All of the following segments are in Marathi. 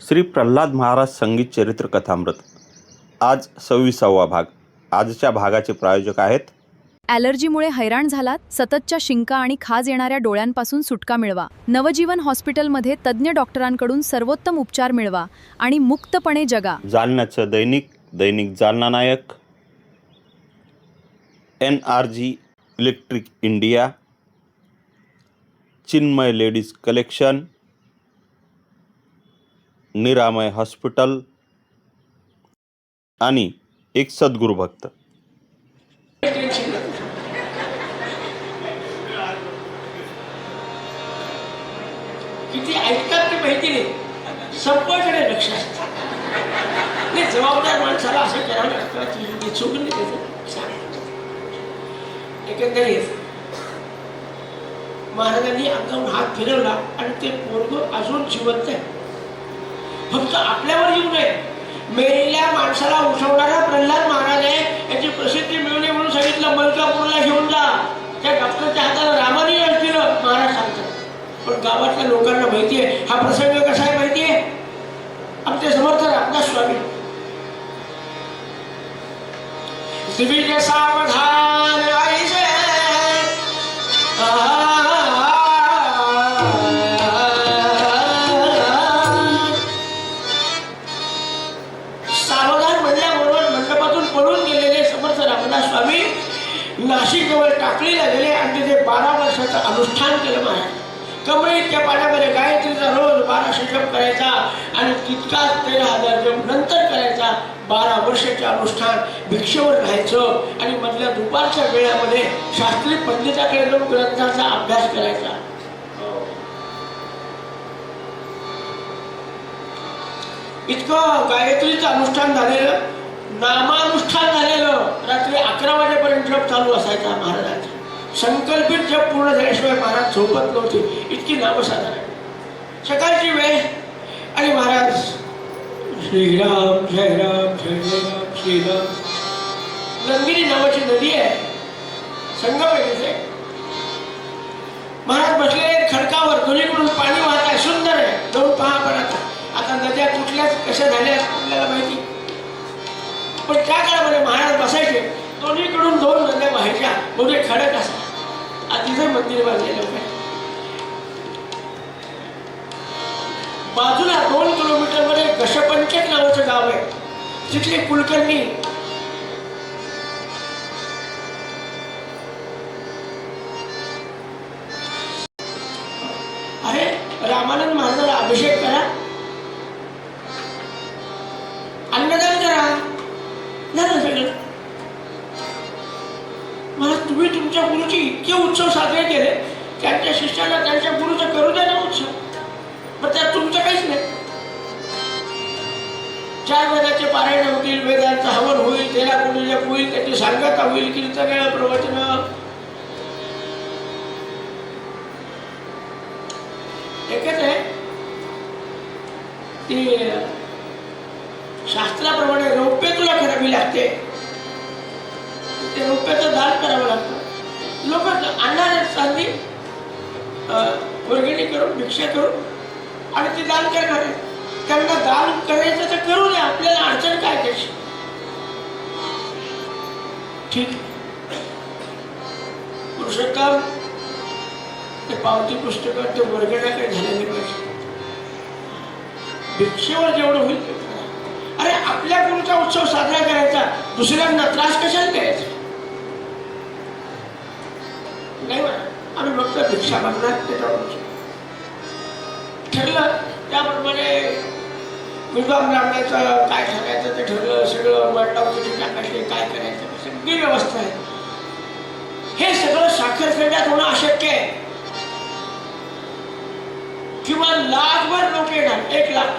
श्री प्रल्हाद महाराज संगीत चरित्र कथामृत आज 26वा भाग। आजच्या भागाचे प्रायोजक आहेत ॲलर्जीमुळे हैराण झालात, सततच्या शिंका आणि खाज येणाऱ्या डोळ्यांपासून सुटका मिळवा। नवजीवन हॉस्पिटलमध्ये तज्ञ डॉक्टरांकडून सर्वोत्तम उपचार मिळवा आणि मुक्तपणे जगा। जालन्याचं दैनिक जालना नायक, NRG electric India, Chinmay ladies collection, निरामय हॉस्पिटल आणि एक सद्गुरू भक्त। किती ऐकतात ते माहिती नाही, संपवाकडे लक्ष असतं। नाही, जबाबदार माणसाला असं करावं लागतं की चुकून नाही त्याचं। एकंदरीत महाराजांनी अंगावर हात फिरवला आणि ते पोरगं अजून जिवंत आहे। फक्त आपल्यावर येऊ नये, मेलेल्या माणसाला उठवणारा प्रल्हाद महाराज आहे। याची प्रसिद्धी मिळू नये म्हणून सांगितलं मलकापूरला घेऊन जा। त्या डॉक्टरच्या हाताला रामानी यश दिलं महाराज सांगतात। पण गावातल्या लोकांना माहिती आहे हा प्रसंग कसा आहे माहिती आहे। आमचे समर्थ रामदास स्वामी दिव्य सावधान आईसे सावधान म्हणल्याबरोबर मंडपातून पळून गेलेले समर्थ रामदास स्वामी नाशिक जवळ टाकलीला गेले आणि तिथे 12 वर्षाचं अनुष्ठान केलं महाराज। कमळीच्या पाण्यामध्ये गायत्रीचा रोज 1200 जप करायचा आणि तितकाच 13,000 जप नंतर करायचा। 12 वर्षाचे अनुष्ठान, भिक्षेवर राहायचं आणि मधल्या दुपारच्या वेळामध्ये शास्त्री पंडिताकडे जाऊन ग्रंथाचा अभ्यास करायचा। इतकं गायत्रीचं अनुष्ठान झालेलं, नामानुष्ठान झालेलं, रात्री 11 वाजेपर्यंत जप चालू असायचा महाराजांचा। संकल्पित जप पूर्ण झाल्याशिवाय महाराज झोपत नव्हते, इतकी नामसाधना आहे। सकाळची वेळ आणि महाराज श्रीराम जय राम जय जय राम श्रीराम। नंदिनी नावाची नदी आहे, संगम आहे तिथे। महाराज बसले खडकावर, दोन्हीकडून पाणी वाहत आहे, सुंदर आहे, जाऊन पहा। पण आता नद्या कुठल्याच कशा झाल्या आपल्याला माहिती, पण त्या काळामध्ये महाराज बसायचे, दोन्हीकडून 2 नद्या वाहायच्या, म्हणजे खडक असा। तिथे मंदिर बांधलेलं आहे। बाजूला 2 किलोमीटरमध्ये गशपंचक नावाचं गाव आहे, तिथले कुलकर्णी अरे रामानंद महाराजाला अभिषेक करा, अन्नदान करा, झालं सगळं। मला तुम्ही तुमच्या गुरुचे इतके उत्सव साजरे केले, त्यांच्या शिष्याला त्यांच्या गुरुचं करू द्या ना उत्सव, पण त्यात तुमचं काहीच नाही। 4 वेदाचे पारायण होतील, वेदांचं हवन होईल, 13 गुरुजप होईल, त्याची सांगता होईल, कीर्तन प्रवचन। एकच आहे ती शास्त्राप्रमाणे रौप्य तुला करावी लागते, ते रौप्याचं दान करावं लागतं। लोक आणणार चांदी वर्गणी करून, भिक्षा करून, आणि ते दान करणार आहे। त्यांना दान करायचं तर करू नये, आपल्याला अडचण काय त्याची। ठीक, पुरुषोत्तम ते पावती पुस्तक ते वर्गण्याकडे झालेले पाहिजे। भिक्षेवर जेवढं होईल ते करा। अरे आपल्या गुरुचा उत्सव साजरा करायचा, दुसऱ्यांना त्रास कशाला द्यायचा? नाही म्हणा, आम्ही फक्त भिक्षा मागणार, त्याच्यावर ठरलं। त्याप्रमाणे विद्वान ब्राह्मणाचं काय ठरायचं ते ठरलं, सगळं मंडप किती टाकायचे, काय करायचं, सगळी व्यवस्था आहे। हे सगळं साखरखेड्यात होणं अशक्य आहे। किमान 1,00,000 लोक येणार, 1 लाख,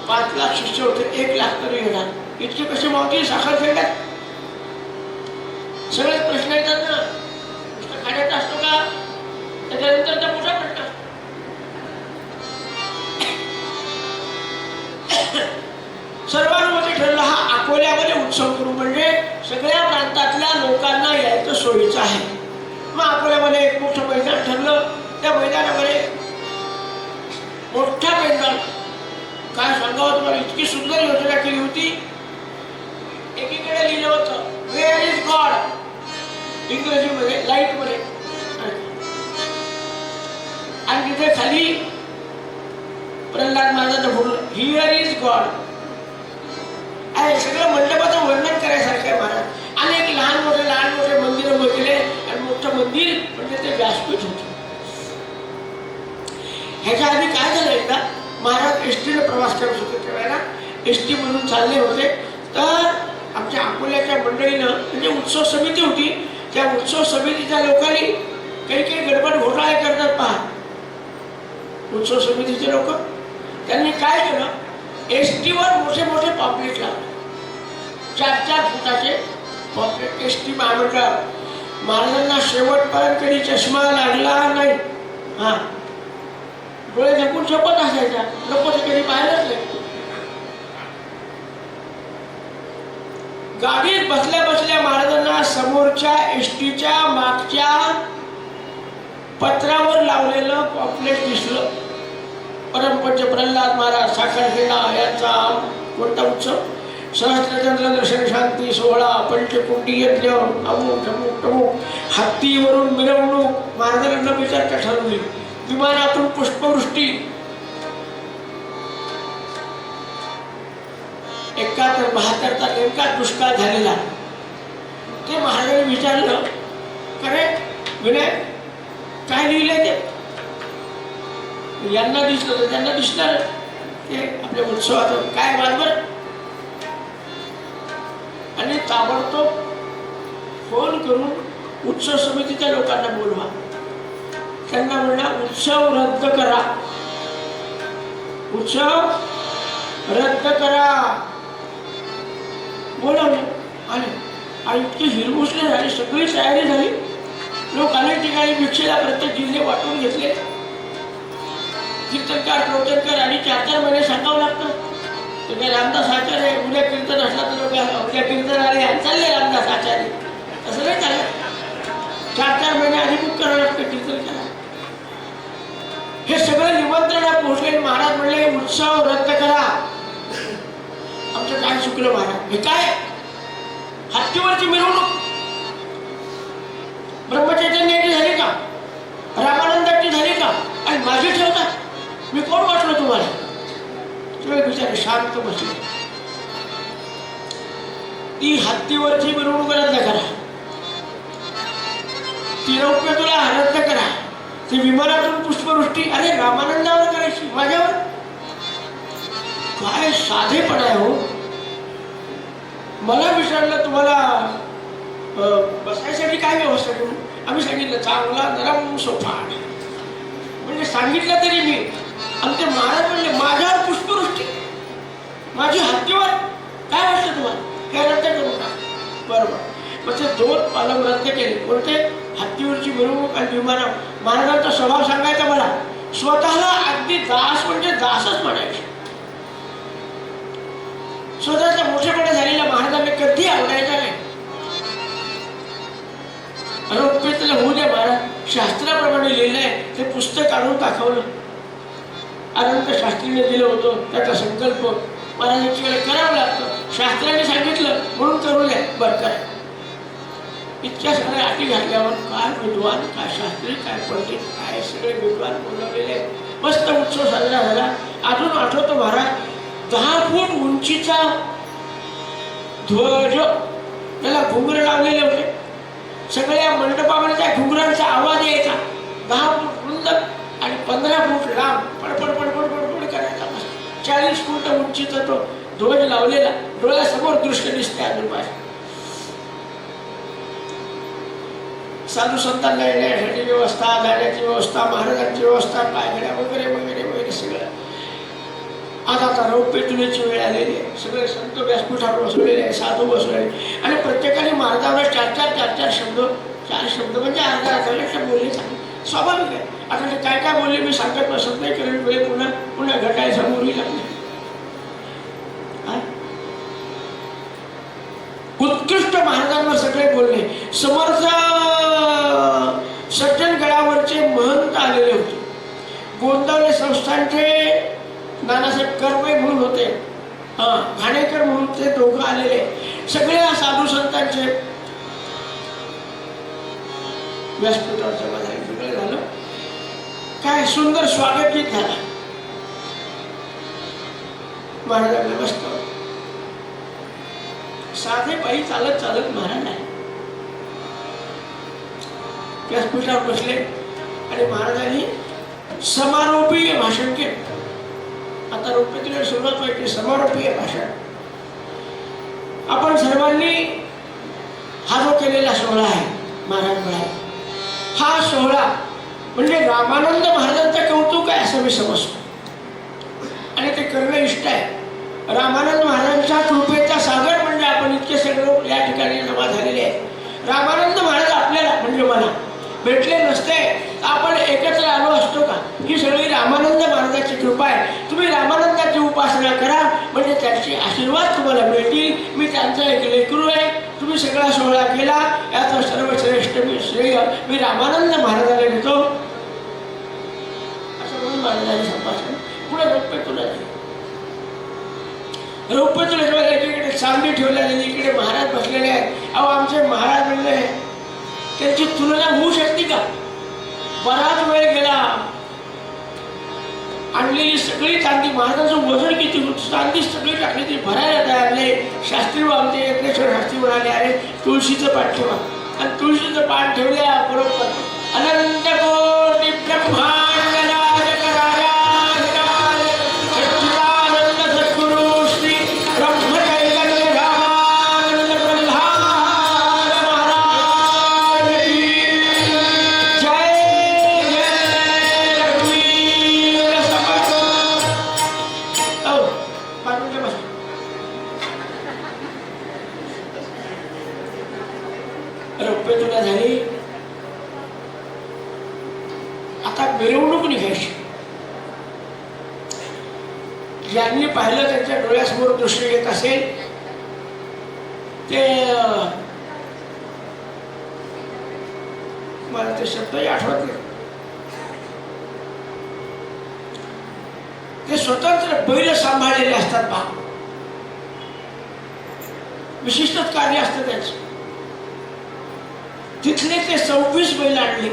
5 लाख शिष्य होते, 1 लाख तरी येणार। इतके कसे मावतील साखरखेड्यात? सगळे प्रश्न येतात ना, खाण्याचा असतो का, त्याच्यानंतर त्या मोठा प्रश्न। सर्वानुमते ठरलं हा अकोल्यामध्ये उत्सव करू, म्हणजे सगळ्या प्रांतातल्या लोकांना यायचं सोयीचं आहे। मग अकोल्यामध्ये एक मोठं मैदान ठरलं, त्या मैदानामध्ये मोठा पेंडॉल काय सांगावं तुम्हाला, इतकी सुंदर योजना केली होती. एकीकडे लिहिलं होतं वेअर इज गॉड, इंग्रजीमध्ये लाईट मध्ये, आणि तिथे खाली प्रल्हाद महाराजांचं बोललं हिअर इज गॉड. आहे सगळं मंडपाचं वर्णन करायसारखं आहे महाराज. अनेक लहान मोठे मंदिर उभे केले आणि मोठं मंदिर म्हणजे ते व्यासपीठ होतं. ह्याच्या आधी काय झालं, एकदा महाराज एसटीने प्रवास करत होते, त्यावेळेला एसटी म्हणून चालले होते, तर आमच्या अकोल्याच्या मंडळीनं म्हणजे उत्सव समिती होती, त्या उत्सव समितीच्या लोकांनी काही गडबड घोटाळे करतात पहा. उत्सव समितीचे लोक त्यांनी काय केलं, एसटीवर मोठे पॉम्पलेट लावले, 4-4 फुटाचे पॉम्पलेट. एसटी महामंडळ महाराजांना शेवटपर्यंत कधी चष्मा लागला नाही. हा, डोळे झाकून शपथ असायच्या, नको ते कधी पाहिलंच नाही. गाडीत बसल्या महाराजांना समोरच्या एसटीच्या मागच्या पत्रावर लावलेलं पॉम्पलेट दिसलं. परमपूज्य प्रल्हाद महाराज साखरखेडा यांचा कोणता उत्सव, सहस्त्रचंद्र दर्शन शांती सोहळा, पंचकोटी यज्ञ, अमुक ठमुक टमुक, हत्तीवरून मिरवणूक, महाराजांना विचारता ठरवली, विमानातून पुष्पवृष्टी. 71-72चा नेमका दुष्काळ झालेला. ते महाराजांनी विचारलं, खरे विनय काय लिहिलंय ते. यांना दिसलं तर त्यांना दिसणार ते आपल्या उत्सवात काय बरोबर. आणि ताबडतोब फोन करून उत्सव समितीच्या लोकांना बोलवा. त्यांना म्हणला उत्सव रद्द करा, उत्सव रद्द करा. बोलावले आणि इतके हिरमुसले झाले, सगळी तयारी झाली. लोक अनेक ठिकाणी भिक्षेला प्रत्येक जिल्हे वाटून घेतले. कीर्तनकार प्रवचनकार आणि 4-4 महिने सांगावं लागतं. ते काय रामदास आचार्य उद्या कीर्तन असला तर लोक उद्या कीर्तन आले आणि चालले रामदास आचार्य, तसं नाही चालत. 4-4 महिने आधी बुक करावं लागतं कीर्तन करा. हे सगळं निमंत्रणा पोहोचले. महाराज म्हणले उत्सव रद्द करा. आमचं काय चुकलं महाराज, हे काय हत्तीवरची मिरवणूक ब्रह्मचैतन्याची झाली का, रामानंदाची झाली का, आणि माझी ठेवता, मी कोण वाटलं तुम्हाला. सगळे बिचारे शांत बसले. ती हत्तीवरची मिरवणूक रद्द करा, ती रौप्य तुला रद्द करा, ती विमानातून पुष्पवृष्टी अरे रामानंदावर करायची, माझ्यावर. काय साधेपणा आहे हो. मला विचारलं तुम्हाला बसायसाठी काय व्यवस्था करू. आम्ही सांगितलं चांगला नरम सोफा. म्हणजे सांगितलं तरी मी. आणि ते महाराज म्हणले माझ्यावर पुष्पवृष्टी, माझी हत्तीवर, काय वाटतं तुम्हाला, काय रद्द करू का. बरोबर. मग ते 2 पालक रद्द केले. कोणते, हत्तीवरची मिरवणूक आणि विमाना. महाराजांचा स्वभाव सांगायचा मला, स्वतःला अगदी दास म्हणजे दासच म्हणायचे. स्वतःचा मोठेपणा झालेला महाराजांना कधी आवडायचा नाही. रौप्यतलं होऊ द्या महाराज, शास्त्राप्रमाणे लिहिलंय ते पुस्तक काढून दाखवलं. अनंत शास्त्रीने दिलं होतं, त्याचा संकल्प महाराजांची वेळेला करावं लागतं. शास्त्राने सांगितलं म्हणून करू द्या, बरं करा. इतक्या सगळ्या अटी घातल्यावर काय विद्वान, काय शास्त्री, काय पंडित, काय सगळे विद्वान बोलवलेले. मस्त उत्सव साजरा झाला. अजून आठवतो महाराज 10 फूट उंचीचा ध्वज, त्याला घुंगर लावलेले होते. सगळ्या मंडपामध्ये त्या घुंगरांचा आवाज यायचा. 10 फूट रुंद आणि 15 फूट लांब, पडपड पडपड पडपड करायचा. 40 फूट उंचीचा तो ध्वज लावलेला, डोळ्यासमोर दृश्य दिसते अजून पाहिजे. साधू संतांना येण्यासाठी व्यवस्था, जाण्याची व्यवस्था, महाराजांची व्यवस्था, पायघड्या वगैरे वगैरे वगैरे सगळं. आता रौप्य तुलेची वेळ आलेली आहे. सगळे संत व्यासपीठावर बसलेले आहे, साधू बसलेले, आणि प्रत्येकाने महाराजांवर 4 शब्द, 4 शब्द म्हणजे अर्धा बोलले. स्वाभाविक आहे. आता ते काय काय बोलले मी सांगत बसत नाही, कारण वेळ पुन्हा घटाय समोर लागले. उत्कृष्ट महाराजांवर सगळे बोलले. समर्थ सज्जन गडावरचे महंत आलेले होते. गोंदवले संस्थानचे नानासाहेब कर्वे होते, घाणेकर म्हणून ते दोघं आलेले, सगळ्या साधू संतांचे व्यासपीठावर जमा झाले, सगळं झालं. काय सुंदर स्वागत गीत झाला. महाराजांना बसतो, साधे पायी चालत चालत महाराज आहे. व्यासपीठावर बसले आणि महाराजांनी समारोपीय भाषण केलं. आता रोपवेला सुरुवात व्हायची, समारोपीय भाषण. आपण सर्वांनी हा जो केलेला सोहळा आहे, महाराज म्हणाले, हा सोहळा म्हणजे रामानंद महाराजांचं कौतुक आहे असं मी समजतो आणि ते करणं इष्ट आहे. रामानंद महाराजांच्या कृपेचा सागर म्हणजे आपण इतके सगळे लोक या ठिकाणी जमा झालेले आहेत. रामानंद महाराज आपल्याला म्हणजे मला भेटले नसते तर आपण एकत्र आलो असतो का? ही सगळी रामानंद महाराजांची कृपा आहे. तुम्ही रामानंदाची उपासना करा म्हणजे त्याचे आशीर्वाद तुम्हाला मिळतील. मी त्यांचा एक लेकरू आहे. तुम्ही सगळा सोहळा केला याचा सर्वश्रेष्ठ मी श्रेय मी रामानंद महाराजांना देतो असं म्हणून महाराजांनी संभाषण पुढे रौप्य तुला रौप्य तुला एकीकडे चांदी ठेवल्या गेली, इकडे महाराज बसलेले आहेत. अहो आमचे महाराज म्हणले त्यांची तुलना होऊ शकते का? बराच वेळ गेला, आणलेली सगळी चांदी, महाराजांचं वजन किती होतं, चांदी सगळी टाकली ती भरायला तयार नाही. शास्त्री आमचे यज्ञेश्वर शास्त्री म्हणाले, अरे तुळशीचं पाठ ठेवा. आणि तुळशीचं पाठ ठेवल्या बरोबर अनंत कोटी ब्रह्मांड नायक राजा सच्चिदानंद सद्गुरु श्री ब्रह्मचैतन्य रामानंद प्रल्हाद महाराज की जय. जय रघुवीर समर्थ. औ बाजूला बस. रौप्य तुला झाली. आता मिरवणूक निघायची. ज्यांनी पाहिलं त्यांच्या डोळ्यासमोर दृश्य येत असेल ते मला ते शब्दही आठवत नाही. ते स्वतंत्र बैल सांभाळलेले असतात बा, विशिष्टच कार्य असतं त्यांचं. तिथले ते 26 बैल आणले.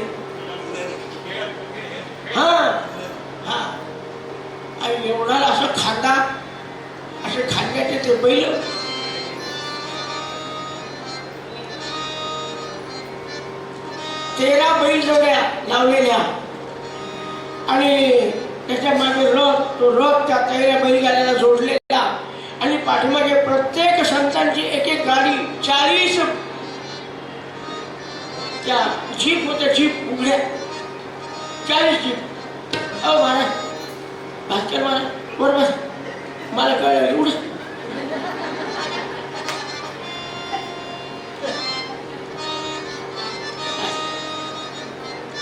आणि एवढा असं खांदा असे खांद्याचे ते बैल. तेरा बैल जोड्या लावलेल्या आणि त्याच्या मागे रथ, तो रथ त्या 13 बैलगाड्याला जोडलेला आणि पाठीमागे प्रत्येक संतांची एक एक गाडी 40 त्या जीप होत्या, जीप उघड्या 40 जीप. अहो महाराज भास्कर महाराज वर बस, मला कळलं एवढंच.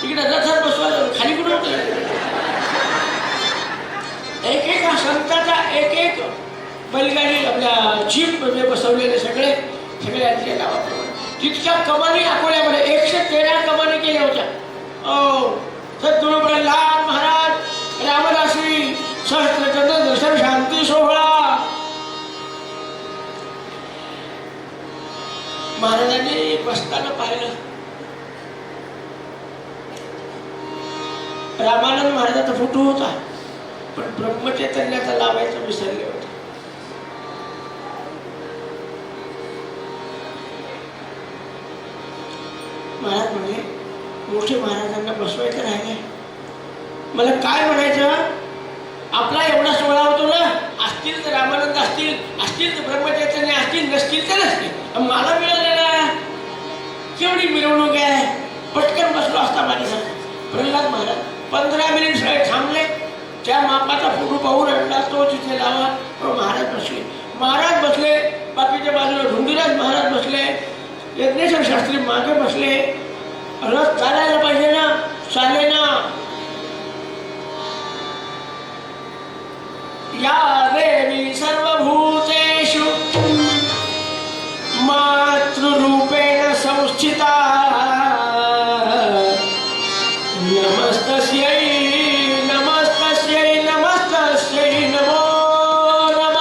तिकडे रथात बसवायला खाली कुठं होतं. एक एक संताचा एक एक बैलगाडी आपल्या जीप मध्ये बसवलेले सगळे सगळ्यांच्या नावाप्रमाणे. तितक्या कमानी अकोल्यामध्ये 113 कमानी केल्या होत्या. सद्गुरु प्रल्हाद महाराज रामदासी सहस्त्रचंद्र दर्शन शांती सोहळा. महाराजांनी बसताना पाहिलं रामानंद महाराजाचा फोटो होता पण ब्रह्मचैतन्याचा लावायचं विसरले होते. महाराज म्हणले मोठे महाराजांना बसवायचं राहिले. मला काय म्हणायचं, आपला एवढा सोहळा होतो ना, असतील तर रामानंद असतील, असतील तर ब्रह्मचैतन्य असतील, नसतील तर नसतील. मला मिळालेला केवढी मिरवणूक आहे. पटकन बसलो असता माझ्या. प्रल्हाद महाराज 15 मिनिट सगळे थांबले. त्या मापाचा फोटो पाहून आणला, तो तिथे लावा. महाराज बसले. महाराज बसले, बाकीच्या बाजूला धुंडीराज महाराज बसले, यज्ञेश्वर शास्त्री मागे बसले. रथ चालायला पाहिजे ना, चाले ना. या देवी सर्वभूतेषु मातृरूपेण संस्थिता नमस्तस्यै नमस्तस्यै नमस्तस्यै नमो नमः.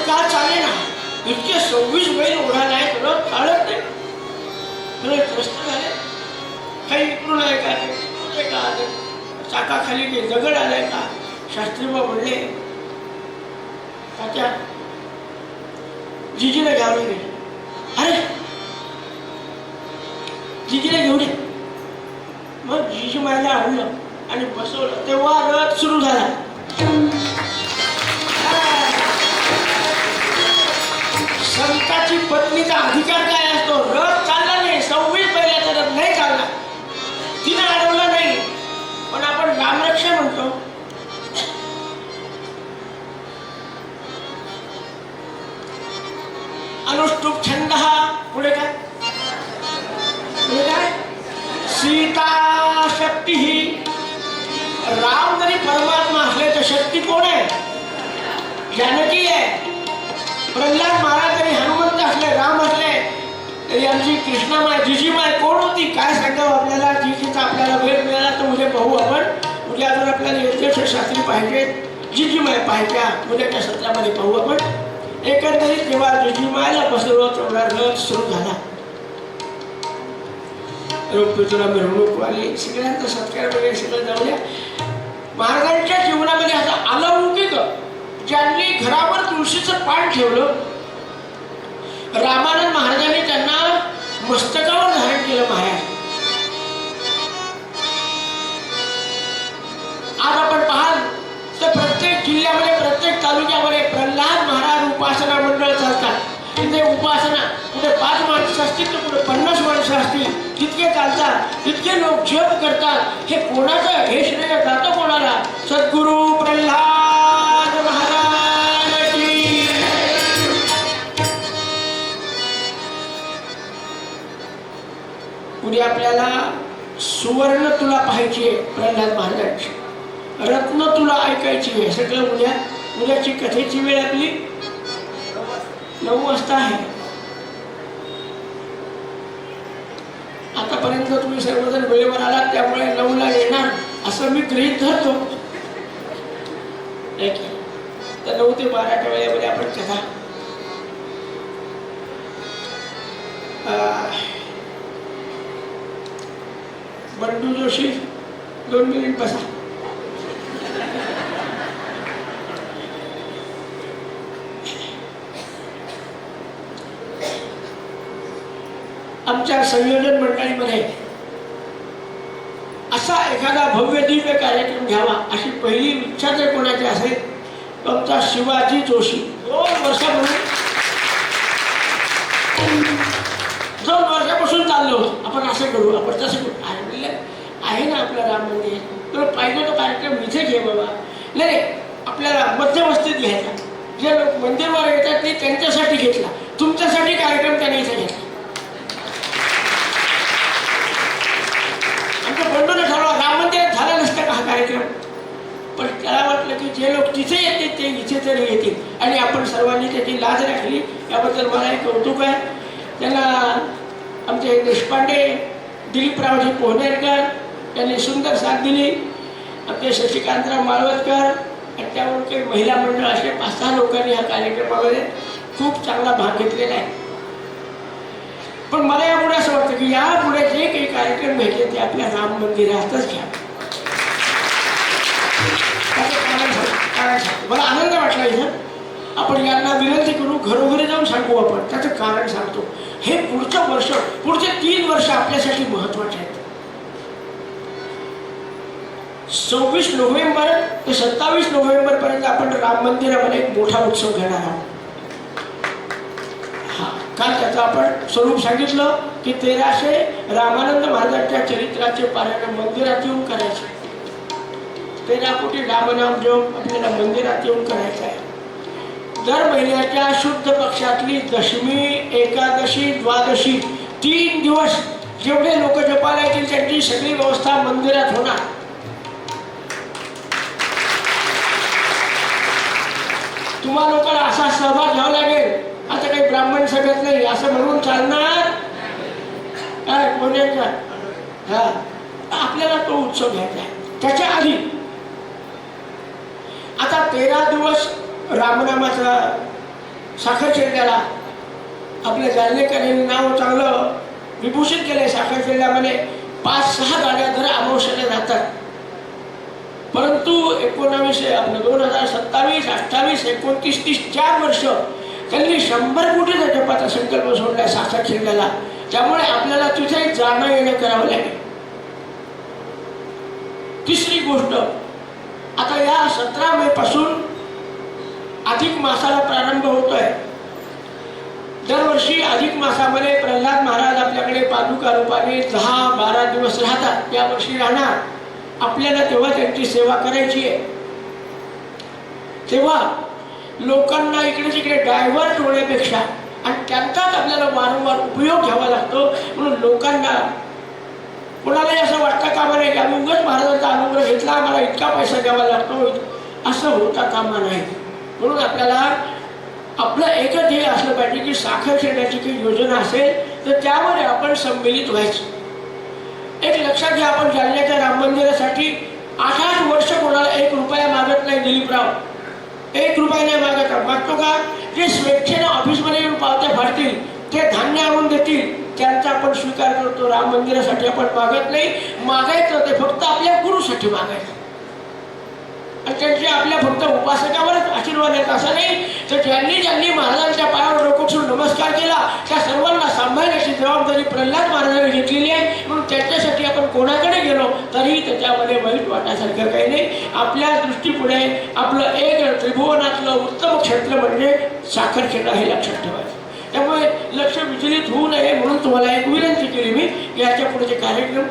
का चाले ना, इतके 26 बैल ओढा नाही रथ चालत नाही. त्रस्त झाले, काही इकडून आहे का, तिकडून आहे का, चाकाखाली काही दगड आलाय का. शास्त्रीबा म्हणले, तात्या जिजीला घ्यावं लागेल. अरे जिजीला घेऊन ये. मग जिजी मायला आणलं आणि बसवलं, तेव्हा रथ सुरू झाला. संताची पत्नीचा अधिकार काय असतो. रथ चालला नाही, 26 बैलाचा रथ नाही चालला, तिने अडवलं नाही, पण आपण रामरक्षा म्हणतो. अनुष्टुप छंद हा पुढे काय, पुढे काय, सीता शक्ती ही. राम जरी परमात्मा असले तर शक्ती कोण आहे, जानकी आहे. प्रल्हाद महाराज जरी हनुमंत असले, राम असले, तरी आमची कृष्णामाय जिजीमाय कोण होती, काय सांगावं आपल्याला. जिजीचा आपल्याला वेळ मिळाला तर उद्या पाहू आपण. उद्या अजून आपल्याला यज्ञेश्वर शास्त्री पाहिजेत, जिजीमाय पाहिजे, उद्याच्या सत्रामध्ये पाहू आपण. एकंदरीत जेव्हा जिजीमायला बसवलं तेवढा रथ सुरू झाला. तुला मिरवणूक आली, सगळ्यांचा सत्कार वगैरे सगळं जाऊ द्या. महाराजांच्या जीवनामध्ये आता अलौकिक, ज्यांनी घरावर तुळशीचं पान ठेवलं, रामानंद महाराजांनी त्यांना मस्तकावर धारण केलं. महाराज आज आपण पाहाल तर प्रत्येक जिल्ह्यामध्ये, प्रत्येक तालुक्यामध्ये प्रल्हाद महाराज उपासना मंडळ चालतात. तिथे उपासना, कुठे 5 माणसं असतील तर कुठे 50 माणसं असतील, तितके चालतात, तितके लोक जप करतात. हे कोणाचं, हे श्रेय जातं कोणाला. सद्गुरु प्रल्हाद महाराज की. पुढे आपल्याला सुवर्ण तुला पाहायची आहे प्रल्हाद महाराजांची, रत्न तुला ऐकायची आहे. सगळं उद्याची कथेची वेळ आपली 9 वाजता आहे. आतापर्यंत तुम्ही सर्वजण वेळेवर आलात, त्यामुळे 9ला येणार असं मी गृहीत धरतो. तर 9 ते 12च्या वेळेमध्ये आपण कथा. बंडू जोशी 2 मिनिट बसा. आमच्या संयोजन मंडळीमध्ये असा एखादा भव्य दिव्य कार्यक्रम घ्यावा अशी पहिली इच्छा जर कोणाची असेल तर आमचा शिवाजी जोशी 2 वर्षापासून चाललो होतो. आपण असं करू, आपण तसं करू. आहे ना आपलं राम मंदिर, तुला पाहिजे तो कार्यक्रम इथे घे बाबा. नाही, आपल्याला मध्यवस्थित घ्यायचा. जे लोक मंदिरवर येतात ते त्यांच्यासाठी घेतला, तुमच्यासाठी कार्यक्रम त्याने इथे घेतला. बंडूने ठरवा, राम मंदिरात झाला नसता का हा कार्यक्रम, पण त्याला वाटलं की जे लोक तिथे येतील ते इथे तरी येतील, आणि आपण सर्वांनी त्याची लाज राखली. याबद्दल मला एक कौतुक आहे. त्यांना आमचे देशपांडे, दिलीपरावजी पोहनेरकर यांनी सुंदर साथ दिली. आमचे शशिकांतराव माळवतकर आणि त्यावर काही महिला मंडळ, असे 5-6 लोकांनी ह्या कार्यक्रमामध्ये खूप चांगला भाग घेतलेला आहे. पण मला यापुढे असं वाटतं की यापुढे जे काही कार्यक्रम घ्यायचे ते आपल्या राम मंदिरातच घ्या. मला आनंद वाटला इथं. आपण यांना विनंती करू, घरोघरी जाऊन सांगू आपण, त्याचं कारण सांगतो. हे पुढचं वर्ष, पुढचे 3 वर्ष आपल्यासाठी महत्वाचे आहेत. 26 नोव्हेंबर ते 27 नोव्हेंबर पर्यंत आपण राम मंदिरामध्ये एक मोठा उत्सव घेणार आहोत. काल त्याचं आपण स्वरूप सांगितलं की 1300 रामानंद महाराजांच्या चरित्राचे पारायण मंदिरात येऊन करायचे. 13 कोटी रामनाम जप आपल्याला मंदिरात येऊन करायचं आहे. दर महिन्याच्या शुद्ध पक्षातली दशमी, एकादशी, द्वादशी 3 दिवस जेवढे लोक जपाला येतील त्यांची सगळी व्यवस्था मंदिरात होणार. तुम्हा लोकांना असा सहभाग घ्यावा लागेल. आता काही ब्राह्मण सगळ्यात नाही असं म्हणून चालणार काय कोणाचा. हा, आपल्याला तो उत्सव घ्यायचा आहे. त्याच्या आधी आता 13 दिवस रामनामाचा साखर खेळण्याला आपल्या जालनेकरांनी नाव चांगलं विभूषित केलंय. साखर खेळण्यामध्ये 5-6 गाड्या दर अमावस्याला जातात. परंतु 2027, 28, 29, 30 4 वर्ष त्यांनी 100 कोटीचा जपाचा संकल्प सोडला साखर खेळण्याला. त्यामुळे आपल्याला तिथे जाणं येणं करावं लागेल. तिसरी गोष्ट, आता या 17 मे पासून अधिक मासाला प्रारंभ होतोय. दरवर्षी अधिक मासामध्ये प्रल्हाद महाराज आपल्याकडे पादुका रूपाने 10-12 दिवस राहतात. यावर्षी राहणार. आपल्याला तेव्हा त्यांची सेवा करायची आहे. तेव्हा लोकांना इकडे तिकडे डायव्हर्ट होण्यापेक्षा आणि त्यांचाच आपल्याला वारंवार उपयोग घ्यावा लागतो. म्हणून लोकांना कोणालाही असं वाटतं कामा नाही की आम्ही उगाच महाराजांचा अनुग्रह घेतला, आम्हाला इतका पैसा द्यावा लागतो, असं होता कामा नाही. म्हणून आपल्याला आपलं एकच ध्येय असलं पाहिजे की साखर खेळण्याची काही योजना असेल तर त्यावर आपण संमिलित व्हायचं. एक लक्षात घ्या, आपण जालन्याच्या राम मंदिरासाठी 8 वर्ष कोणाला 1 रुपया मागत नाही. दिलीपराव 1 रुपया नाही मागत. मागतो का? जे स्वेच्छेनं ऑफिसमध्ये येऊन पावत्या फाडतील, ते धान्य आणून देतील, त्यांचा आपण स्वीकार करतो. राम मंदिरासाठी आपण मागत नाही. मागायचं ते फक्त आपल्या गुरुसाठी मागायचं. आणि त्यांचे आपल्या फक्त उपासकावरच आशीर्वाद आहेत असं नाही. तर ज्यांनी महाराजांच्या पायावर डोकं ठेवून नमस्कार केला त्या सर्वांना सांभाळण्याची जबाबदारी प्रल्हाद महाराजांनी घेतलेली आहे. म्हणून त्याच्यासाठी आपण कोणाकडे गेलो तरी त्याच्यामध्ये वाईट वाटायसारखं काही नाही. आपल्या दृष्टीपुढे आपलं एक त्रिभुवनातलं उत्तम क्षेत्र म्हणजे साखर खेळ हे लक्षात ठेवायचं. त्यामुळे लक्ष विचलित होऊ नये म्हणून तुम्हाला एक विनंती केली मी. याच्या पुढचे कार्यक्रम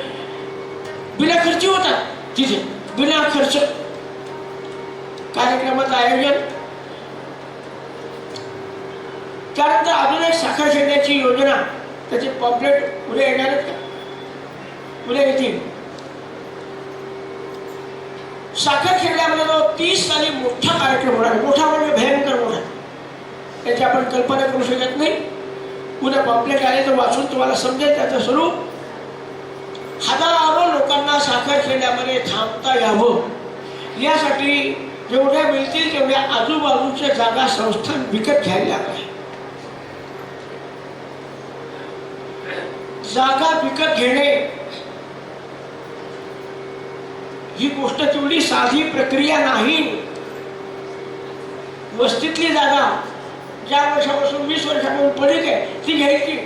बिना खर्ची होतात. तिथे बिना खर्च कार्यक्रमाचं आयोजन. त्यानंतर अजून एक साखर खेळण्याची योजना, त्याचे पॉम्पलेट उद्या येणार आहेत का? उद्या येतील. साखर खेळण्यामध्ये जो 30 साली मोठा कार्यक्रम होणार. मोठा म्हणजे भयंकर मोठा, त्याची आपण कल्पना करू शकत नाही. उद्या पॉम्पलेट आले तर वाचून तुम्हाला समजेल त्याचं स्वरूप. हजारो लोकांना साखर खेळण्यामध्ये थांबता यावं यासाठी जेवढ्या मिळतील तेवढ्या आजूबाजूच्या जागा संस्थान विकत घ्यायला लागल्या. जागा विकत घेणे ही गोष्ट तेवढी साधी प्रक्रिया नाही. वस्तीतली जागा ज्या वर्षापासून 20 वर्षापासून पडीक आहे ती घ्यायची.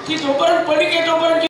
ती जोपर्यंत पडीक आहे तोपर्यंत